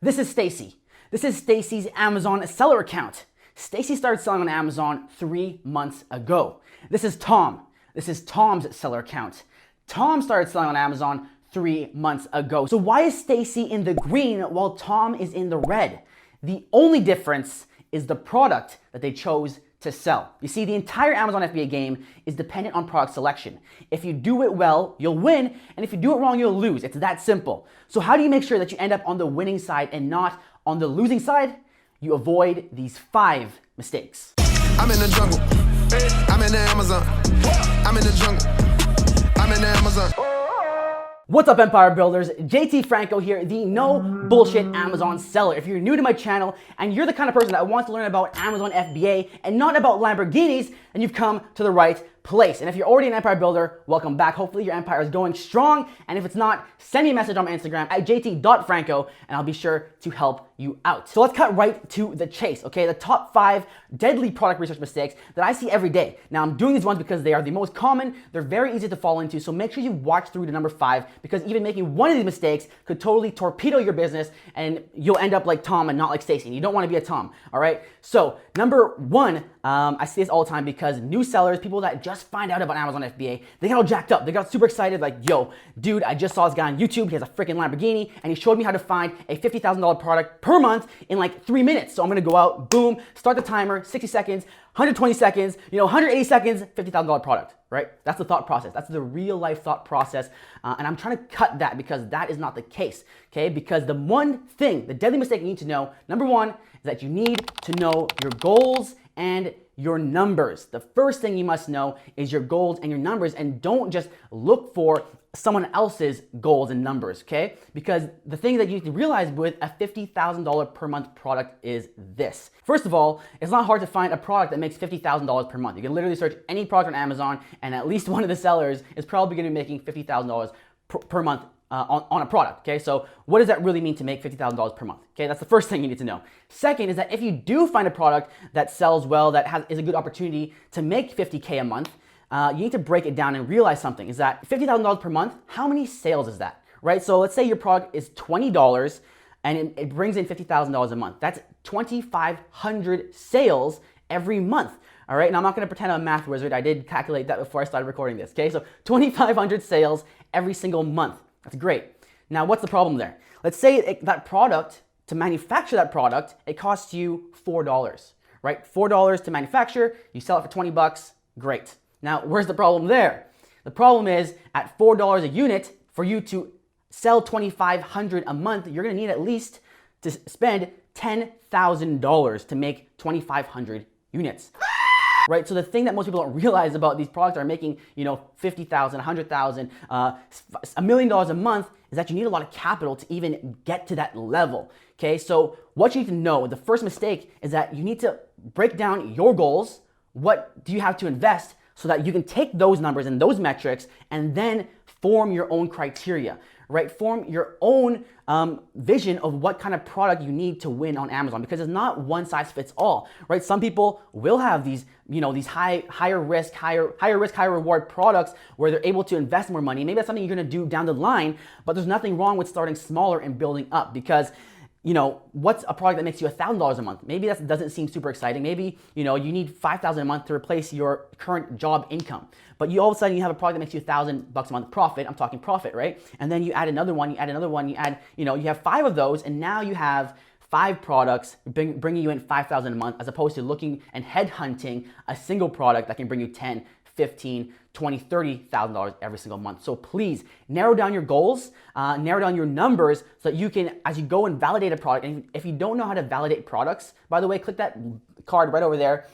This is Stacy. This is Stacy's Amazon seller account. Stacy started selling on Amazon 3 months ago. This is Tom. This is Tom's seller account. Tom started selling on Amazon 3 months ago. So why is Stacy in the green while Tom is in the red? The only difference is the product that they chose to sell. You see, the entire Amazon FBA game is dependent on product selection. If you do it well, you'll win, and if you do it wrong, you'll lose. It's that simple. So how do you make sure that you end up on the winning side and not on the losing side? You avoid these 5 mistakes. I'm in the jungle. I'm in the Amazon. I'm in the jungle. I'm in the Amazon. What's up, Empire Builders? JT Franco here, the no bullshit Amazon seller. If you're new to my channel and you're the kind of person that wants to learn about Amazon FBA and not about Lamborghinis, then you've come to the right place. And if you're already an Empire Builder, welcome back. Hopefully your empire is going strong. And if it's not, send me a message on my Instagram at jt.franco and I'll be sure to help you out. So let's cut right to the chase, okay? The top 5 deadly product research mistakes that I see every day. Now I'm doing these ones because they are the most common, they're very easy to fall into, so make sure you watch through to number 5 because even making one of these mistakes could totally torpedo your business and you'll end up like Tom and not like Stacy. You don't want to be a Tom, all right? So number 1, I see this all the time because new sellers, people that just find out about Amazon FBA, they got all jacked up. They got super excited like, yo, dude, I just saw this guy on YouTube. He has a freaking Lamborghini and he showed me how to find a $50,000 product per month in like 3 minutes. So I'm gonna go out, boom, start the timer, 60 seconds, 120 seconds, 180 seconds, $50,000 product, right? That's the thought process. That's the real life thought process. And I'm trying to cut that because that is not the case, okay? Because the one thing, the deadly mistake you need to know, number 1, is that you need to know your goals and your numbers. The first thing you must know is your goals and your numbers, and don't just look for someone else's goals and numbers, okay? Because the thing that you need to realize with a $50,000 per month product is this. First of all, it's not hard to find a product that makes $50,000 per month. You can literally search any product on Amazon and at least one of the sellers is probably gonna be making $50,000 per month on a product, okay? So what does that really mean to make $50,000 per month? Okay, that's the first thing you need to know. Second is that if you do find a product that sells well, that is a good opportunity to make $50K a month, you need to break it down and realize something, is that $50,000 per month, how many sales is that, right? So let's say your product is $20 and it brings in $50,000 a month. That's 2,500 sales every month. All right, and I'm not gonna pretend I'm a math wizard. I did calculate that before I started recording this, okay? So 2,500 sales every single month. That's great. Now, what's the problem there? Let's say that product, to manufacture that product, it costs you $4, right? $4 to manufacture, you sell it for 20 bucks, great. Now, where's the problem there? The problem is at $4 a unit, for you to sell 2,500 a month, you're gonna need at least to spend $10,000 to make 2,500 units. Right, so the thing that most people don't realize about these products that are making, $50,000, $100,000, $1 million a month is that you need a lot of capital to even get to that level. Okay, so what you need to know, the first mistake is that you need to break down your goals. What do you have to invest so that you can take those numbers and those metrics and then form your own criteria, right? Form your own vision of what kind of product you need to win on Amazon, because it's not one size fits all, right? Some people will have these, these higher risk, higher reward products where they're able to invest more money. Maybe that's something you're gonna do down the line, but there's nothing wrong with starting smaller and building up, because what's a product that makes you $1,000 a month? Maybe that doesn't seem super exciting. Maybe, you need $5,000 a month to replace your current job income. But all of a sudden you have a product that makes you $1,000 a month profit. I'm talking profit, right? And then you add another one, you add, you have 5 of those, and now you have 5 products bringing you in $5,000 a month, as opposed to looking and headhunting a single product that can bring you $10,000, $15,000, $20,000, $30,000 every single month. So please narrow down your goals, narrow down your numbers so that you can, as you go and validate a product, and if you don't know how to validate products, by the way, click that card right over there.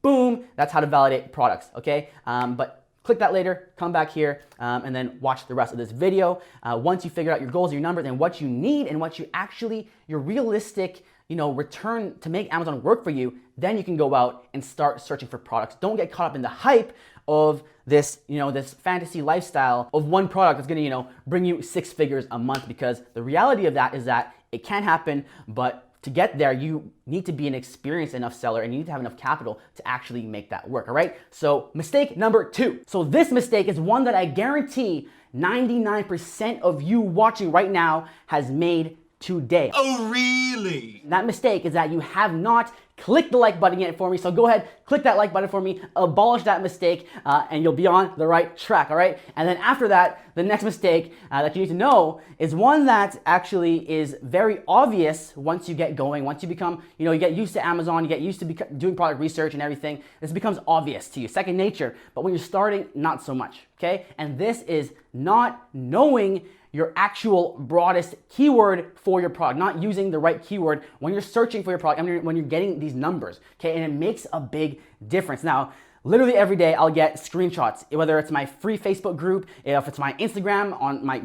Boom, that's how to validate products, okay? But click that later, come back here, and then watch the rest of this video. Once you figure out your goals, your numbers, and what you need, and what your realistic return to make Amazon work for you, then you can go out and start searching for products. Don't get caught up in the hype of this, this fantasy lifestyle of one product that's gonna, bring you 6 figures a month, because the reality of that is that it can happen, but to get there, you need to be an experienced enough seller and you need to have enough capital to actually make that work, all right? So mistake number 2. So this mistake is one that I guarantee 99% of you watching right now has made today. Oh, really? That mistake is that you have not clicked the like button yet for me, so go ahead, click that like button for me, abolish that mistake, and you'll be on the right track, all right? And then after that, the next mistake that you need to know is one that actually is very obvious once you get going, once you become, you get used to Amazon, you get used to doing product research and everything, this becomes obvious to you, second nature, but when you're starting, not so much, okay? And this is not knowing your actual broadest keyword for your product, not using the right keyword when you're searching for your product and when you're getting these numbers, okay? And it makes a big difference. Now, literally every day I'll get screenshots, whether it's my free Facebook group, if it's my Instagram, on my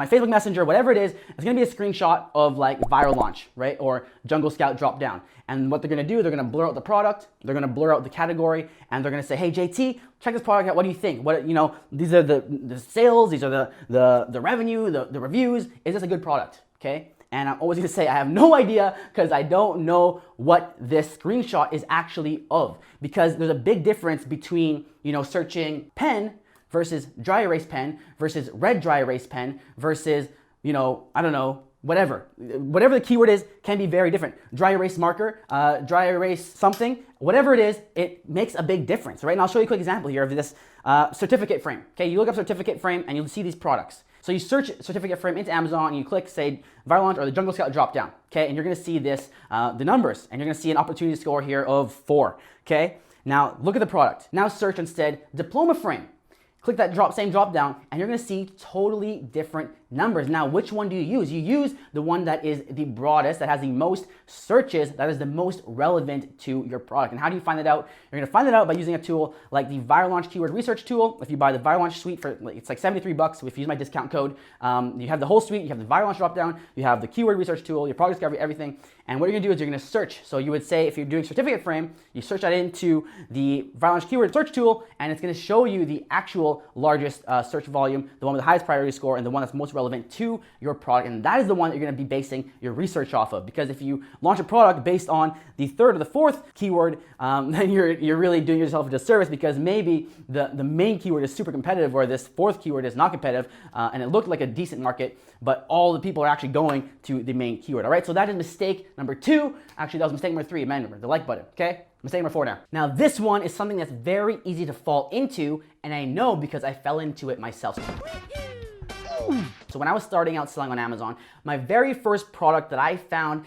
Facebook Messenger, whatever it is, it's gonna be a screenshot of like viral launch, right? Or Jungle Scout drop down. And what they're gonna do, they're gonna blur out the product, they're gonna blur out the category, and they're gonna say, hey JT, check this product out, what do you think? These are the sales, these are the revenue, the reviews, is this a good product, okay? And I'm always gonna say I have no idea because I don't know what this screenshot is actually of. Because there's a big difference between, searching pen versus dry erase pen versus red dry erase pen versus, I don't know, whatever the keyword is can be very different. Dry erase marker, dry erase something, whatever it is, it makes a big difference, right? And I'll show you a quick example here of this certificate frame. Okay, you look up certificate frame and you'll see these products. So you search certificate frame into Amazon and you click, say, viral launch or the Jungle Scout drop down, okay? And you're gonna see this, the numbers, and you're gonna see an opportunity score here of 4, okay? Now, look at the product. Now search instead diploma frame. Click that same drop down and you're gonna see totally different numbers. Now, which one do you use? You use the one that is the broadest, that has the most searches, that is the most relevant to your product. And how do you find that out? You're gonna find that out by using a tool like the Viral Launch Keyword Research tool. If you buy the Viral Launch suite for, it's like $73, if you use my discount code, you have the whole suite, you have the Viral Launch drop down, you have the Keyword Research tool, your product discovery, everything. And what you're gonna do is you're gonna search. So you would say, if you're doing certificate frame, you search that into the Viral Launch Keyword Search tool, and it's gonna show you the actual largest search volume, the one with the highest priority score, and the one that's most relevant to your product. And that is the one that you're gonna be basing your research off of. Because if you launch a product based on the third or the fourth keyword, then you're really doing yourself a disservice, because maybe the main keyword is super competitive, or this fourth keyword is not competitive, and it looked like a decent market, but all the people are actually going to the main keyword. All right, so that is mistake number 2. Actually, that was mistake number 3. Remember, the like button, okay? Mistake number 4 now. Now, this one is something that's very easy to fall into, and I know because I fell into it myself. So when I was starting out selling on Amazon, my very first product that I found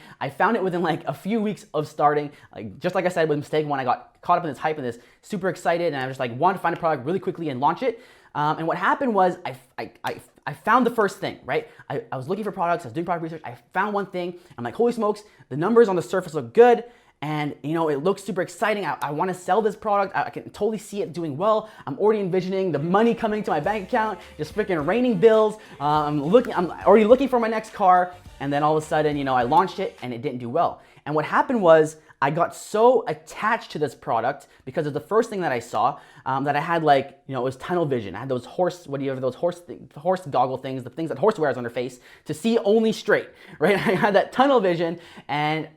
it within like a few weeks of starting. Just like I said with mistake 1, I got caught up in this hype and this super excited, and I just like wanted to find a product really quickly and launch it. And what happened was I found the first thing, right? I was looking for products, I was doing product research, I found one thing, I'm like, holy smokes, the numbers on the surface look good, and it looks super exciting. I want to sell this product. I can totally see it doing well. I'm already envisioning the money coming to my bank account, just freaking raining bills. I'm already looking for my next car, and then all of a sudden, I launched it and it didn't do well. And what happened was I got so attached to this product because of the first thing that I saw, that I had it was tunnel vision. I had those horse goggle things, the things that horse wears on their face to see only straight, right? I had that tunnel vision and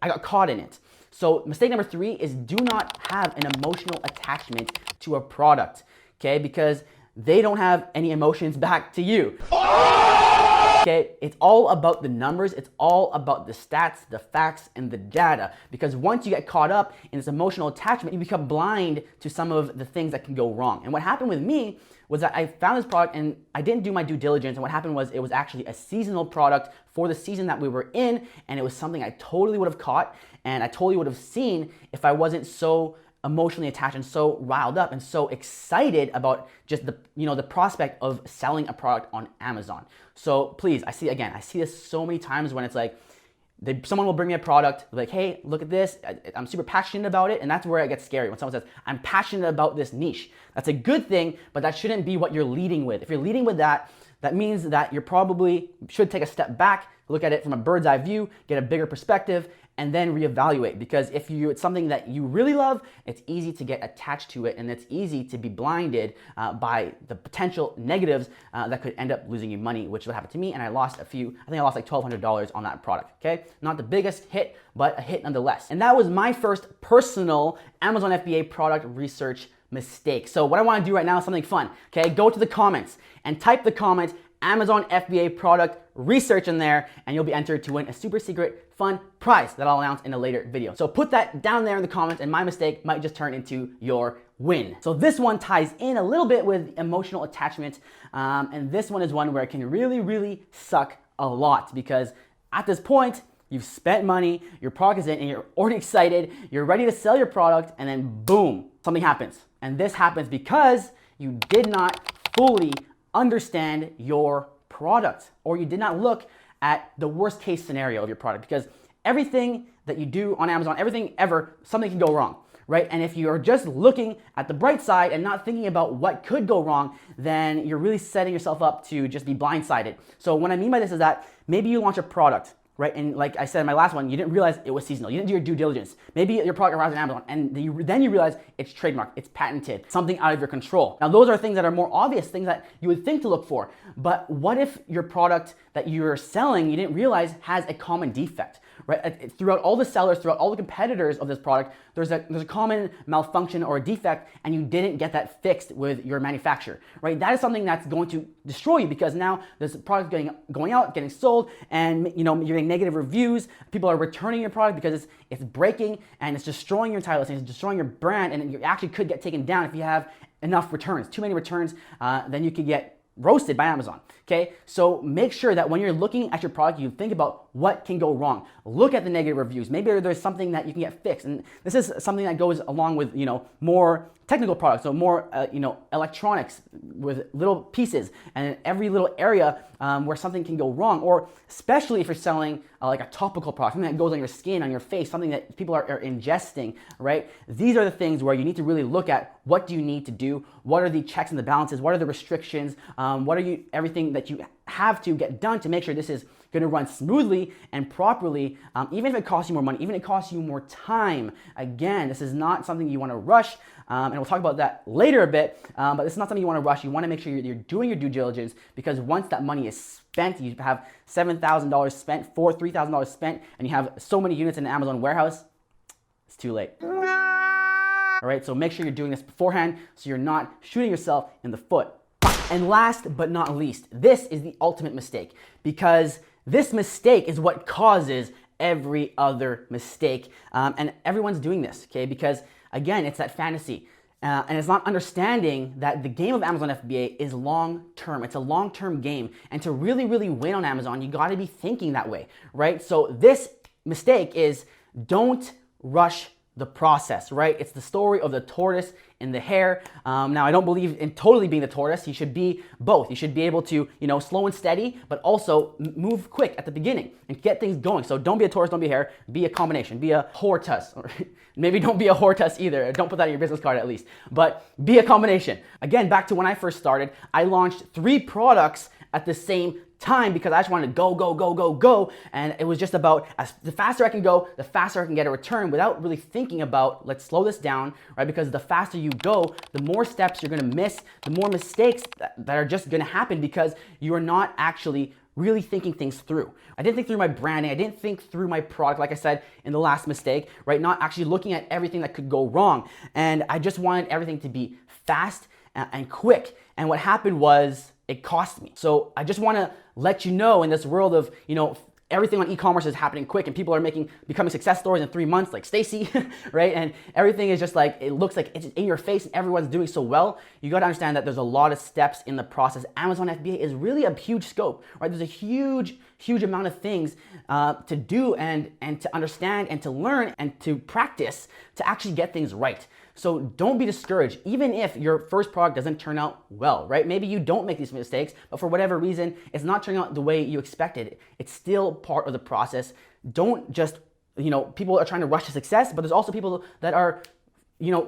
I got caught in it. So mistake number 3 is do not have an emotional attachment to a product, okay? Because they don't have any emotions back to you. Okay, it's all about the numbers, it's all about the stats, the facts, and the data. Because once you get caught up in this emotional attachment, you become blind to some of the things that can go wrong. And what happened with me was that I found this product and I didn't do my due diligence, and what happened was it was actually a seasonal product for the season that we were in, and it was something I totally would have caught and I totally would have seen if I wasn't so emotionally attached and so riled up and so excited about just the prospect of selling a product on Amazon. So please, I see this so many times when it's like someone will bring me a product, like, hey, look at this, I'm super passionate about it, and that's where it gets scary when someone says, I'm passionate about this niche. That's a good thing, but that shouldn't be what you're leading with. If you're leading with that, that means that you probably should take a step back, look at it from a bird's eye view, get a bigger perspective, and then reevaluate. Because if it's something that you really love, it's easy to get attached to it, and it's easy to be blinded by the potential negatives that could end up losing you money, which would happen to me. And I lost like $1,200 on that product, okay? Not the biggest hit, but a hit nonetheless. And that was my first personal Amazon FBA product research mistake. So what I want to do right now is something fun, okay? Go to the comments and type the comment Amazon FBA product research in there, and you'll be entered to win a super secret fun prize that I'll announce in a later video. So put that down there in the comments, and my mistake might just turn into your win. So this one ties in a little bit with emotional attachment, and this one is one where it can really suck a lot, because at this point, you've spent money, your product is in, and you're already excited, you're ready to sell your product, and then boom, something happens. And this happens because you did not fully understand your product, or you did not look at the worst case scenario of your product, because everything that you do on Amazon, everything ever, something can go wrong, right? And if you're just looking at the bright side and not thinking about what could go wrong, then you're really setting yourself up to just be blindsided. So what I mean by this is that maybe you launch a product, right? And like I said in my last one, you didn't realize it was seasonal. You didn't do your due diligence. Maybe your product arrives on Amazon, and then you realize it's trademarked, it's patented, something out of your control. Now, those are things that are more obvious, things that you would think to look for. But what if your product that you're selling, you didn't realize has a common defect, right? Throughout all the sellers, throughout all the competitors of this product, there's a common malfunction or a defect, and you didn't get that fixed with your manufacturer, right? That is something that's going to destroy you, because now this product going out, getting sold, and you're getting negative reviews. People are returning your product because it's breaking, and it's destroying your entire listing, it's destroying your brand, and you actually could get taken down if you have enough returns. Too many returns, then you could get roasted by Amazon, okay? So make sure that when you're looking at your product, you think about what can go wrong. Look at the negative reviews. Maybe there's something that you can get fixed. And this is something that goes along with, more technical products, so more, electronics with little pieces, and every little area where something can go wrong, or especially if you're selling like a topical product, something that goes on your skin, on your face, something that people are ingesting, right? These are the things where you need to really look at what do you need to do, what are the checks and the balances, what are the restrictions, what are everything that you have to get done to make sure this is going to run smoothly and properly, even if it costs you more money, even if it costs you more time. Again, this is not something you want to rush, and we'll talk about that later a bit, but this is not something you want to rush. You want to make sure you're doing your due diligence, because once that money is spent, you have $7,000 spent, $3,000 spent, and you have so many units in the Amazon warehouse, it's too late. All right, so make sure you're doing this beforehand so you're not shooting yourself in the foot. And last but not least, this is the ultimate mistake, because this mistake is what causes every other mistake, and everyone's doing this, okay? Because again, it's that fantasy, and it's not understanding that the game of Amazon FBA is long-term. It's a long-term game, and to really win on Amazon, you gotta be thinking that way, right? So this mistake is, don't rush the process, right? It's the story of the tortoise and the hare. Now, I don't believe in totally being the tortoise. You should be both. You should be able to, slow and steady, but also move quick at the beginning and get things going. So don't be a tortoise, don't be a hare. Be a combination. Be a hortus. Or maybe don't be a hortus either. Don't put that on your business card at least. But be a combination. Again, back to when I first started, I launched 3 products at the same time because I just wanted to go, and it was just about the faster I can go, the faster I can get a return, without really thinking about, let's slow this down, right? Because the faster you go, the more steps you're gonna miss, the more mistakes that are just gonna happen, because you are not actually really thinking things through. I didn't think through my branding, I didn't think through my product, like I said in the last mistake, right? Not actually looking at everything that could go wrong, and I just wanted everything to be fast and quick, and what happened was, it cost me. So I just want to let you know, in this world of, everything on e-commerce is happening quick, and people are becoming success stories in 3 months, like Stacy, right? And everything is just like, it looks like it's in your face and everyone's doing so well. You got to understand that there's a lot of steps in the process. Amazon FBA is really a huge scope, right? There's a huge amount of things to do and to understand and to learn and to practice to actually get things right. So don't be discouraged, even if your first product doesn't turn out well, right? Maybe you don't make these mistakes, but for whatever reason, it's not turning out the way you expected. It's still part of the process. Don't just, people are trying to rush to success, but there's also people that are,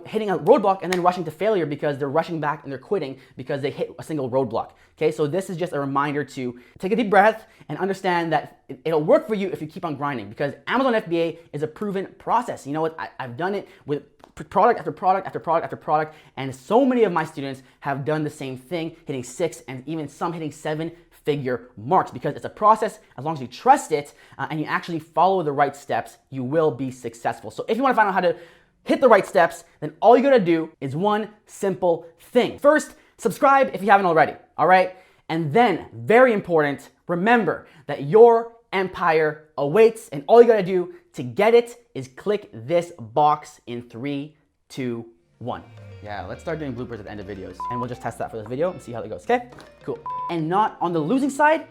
hitting a roadblock and then rushing to failure because they're rushing back and they're quitting because they hit a single roadblock. Okay, so this is just a reminder to take a deep breath and understand that it'll work for you if you keep on grinding, because Amazon FBA is a proven process. You know what? I've done it with product after product after product after product, and so many of my students have done the same thing, hitting 6 and even some hitting 7-figure marks, because it's a process. As long as you trust it and you actually follow the right steps, you will be successful. So if you want to find out how to hit the right steps, then all you gotta do is one simple thing. First, subscribe if you haven't already, all right? And then, very important, remember that your empire awaits, and all you gotta do to get it is click this box in 3, 2, 1. Yeah, let's start doing bloopers at the end of videos, and we'll just test that for this video and see how it goes, okay? Cool. And not on the losing side,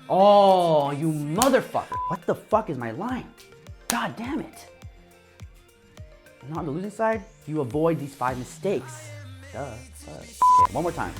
oh, you motherfucker. What the fuck is my line? God damn it. Not on the losing side, you avoid these 5 mistakes. Duh. Okay, one more time.